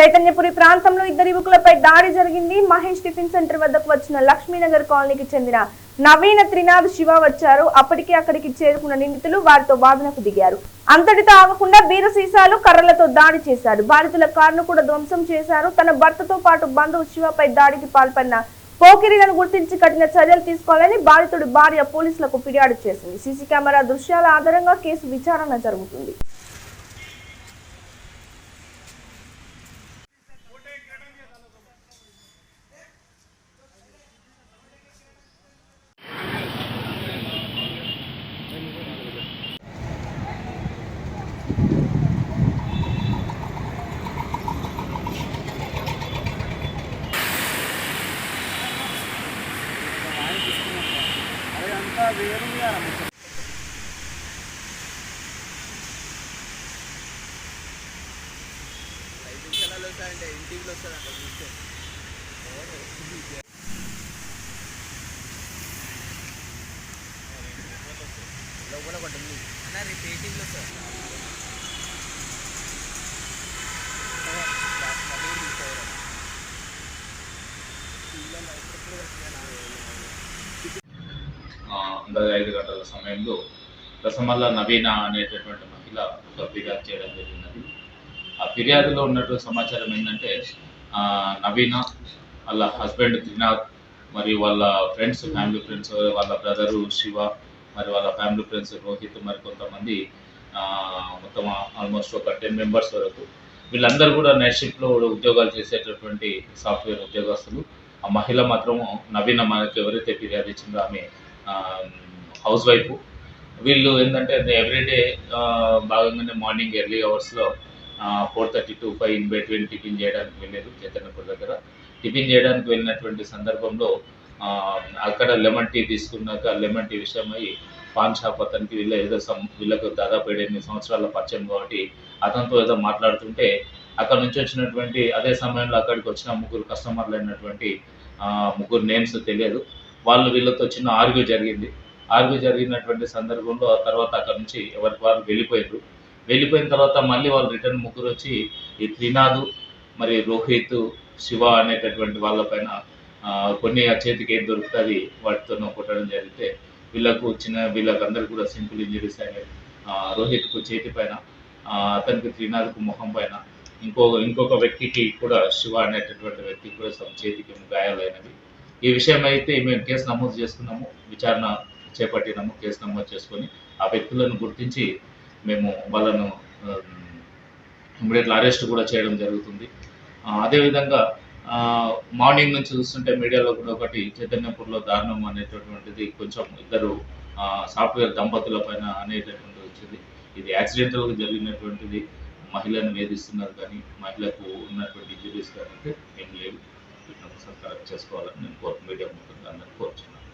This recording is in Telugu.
చైతన్యపురి ప్రాంతంలో ఇద్దరు యువకులపై దాడి జరిగింది. మహేష్ టిఫిన్ సెంటర్ వద్దకు వచ్చిన లక్ష్మీనగర్ కాలనీకి చెందిన నవీన, త్రినాథ్, శివ వచ్చారు. అప్పటికే అక్కడికి చేరుకున్న నిందితులు వారితో వాదనకు దిగారు. అంతటితో ఆగకుండా బీర సీసాలు, కర్రలతో దాడి చేశాడు. బాధితుల కారును కూడా ధ్వంసం చేశారు. తన భర్తతో పాటు బంధువు శివపై దాడికి పాల్పడిన పోకిరీలను గుర్తించి కఠిన చర్యలు తీసుకోవాలని బాధితుడి భార్య పోలీసులకు ఫిర్యాదు చేసింది. సీసీ కెమెరా దృశ్యాల ఆధారంగా కేసు విచారణ జరుగుతుంది. ఇంటిలో వస్తాడంట చూస్తే లోపల పట్టింది అన్న రేపు ఎయిటింగ్లో సార్ అందాజ 5 గంటల సమయంలో రసమల్ల నవీన అనేటటువంటి మహిళ ఒక ఫిర్యాదు చేయడం జరిగినది. ఆ ఫిర్యాదులో ఉన్నటువంటి సమాచారం ఏంటంటే నవీన వాళ్ళ హస్బెండ్ త్రినాథ్ మరియు వాళ్ళ ఫ్రెండ్స్, ఫ్యామిలీ ఫ్రెండ్స్, వాళ్ళ బ్రదరు శివ, మరి వాళ్ళ ఫ్యామిలీ ఫ్రెండ్స్ రోహిత్, మరి కొంతమంది మొత్తం ఆల్మోస్ట్ ఒక 10 మెంబర్స్ వరకు వీళ్ళందరూ కూడా నైట్ షిఫ్ట్లో ఉద్యోగాలు చేసేటటువంటి సాఫ్ట్వేర్ ఉద్యోగస్తులు. ఆ మహిళ మాత్రము నవీన మనకి ఎవరైతే ఫిర్యాదు ఇచ్చిందో ఆమె హౌస్ వైఫ్. వీళ్ళు ఏంటంటే ఎవ్రీడే భాగంగానే మార్నింగ్ ఎర్లీ అవర్స్లో 4:30 to 5 ఇన్ బిట్వీన్ టిఫిన్ చేయడానికి వెళ్ళారు. చైతన్యపూర్ దగ్గర టిఫిన్ చేయడానికి వెళ్ళినటువంటి సందర్భంలో అక్కడ లెమన్ టీ తీసుకున్నాక లెమన్ టీ విషయమై పాన్ షాప్ అతనికి వీళ్ళకు దాదాపు 7-8 సంవత్సరాల పరిచయం కాబట్టి అతనితో ఏదో మాట్లాడుతుంటే అక్కడ నుంచి వచ్చినటువంటి అదే సమయంలో అక్కడికి వచ్చిన 3 కస్టమర్లు అయినటువంటి 3 నేమ్స్ తెలియదు. వాళ్ళు వీళ్ళతో చిన్న ఆర్గ్యూ జరిగినటువంటి సందర్భంలో ఆ తర్వాత అక్కడ నుంచి ఎవరికి వారు వెళ్ళిపోయిన తర్వాత మళ్ళీ వాళ్ళు రిటర్న్ 3 వచ్చి ఈ త్రినాథ్, మరి రోహిత్, శివ అనేటటువంటి వాళ్ళపైన కొన్ని ఆ చేతికి ఏది దొరుకుతుంది వాటితో కొట్టడం జరిగితే వీళ్ళకందరికీ కూడా సింపుల్ ఇంజరీస్ అయినాయి. రోహిత్కు చేతి పైన, అతనికి త్రినాథ్కు ముఖం పైన, ఇంకొక వ్యక్తికి కూడా శివ అనేటటువంటి వ్యక్తికి కూడా చేతికి గాయాలైనవి. ఈ విషయం అయితే మేము కేసు నమోదు చేసుకున్నాము, విచారణ చేపట్టినాము. కేసు నమోదు చేసుకొని ఆ వ్యక్తులను గుర్తించి మేము వాళ్ళను ఇమ్మీడియట్గా అరెస్ట్ కూడా చేయడం జరుగుతుంది. అదేవిధంగా మార్నింగ్ నుంచి చూస్తుంటే మీడియాలో కూడా ఒకటి చైతన్యపూర్లో దారుణం అనేటటువంటిది కొంచెం ఇద్దరు సాఫ్ట్వేర్ దంపతుల పైన అనేటటువంటిది వచ్చింది. ఇది యాక్సిడెంటల్గా జరిగినటువంటిది. మహిళను వేధిస్తున్నారు కానీ మహిళకు ఉన్నటువంటి ఇంజరీస్ కానీ ఏం లేవు. వీటిని ఒకసారి కరెక్ట్ చేసుకోవాలని నేను మీడియా ముందు అందరినీ కోరుచున్నాను.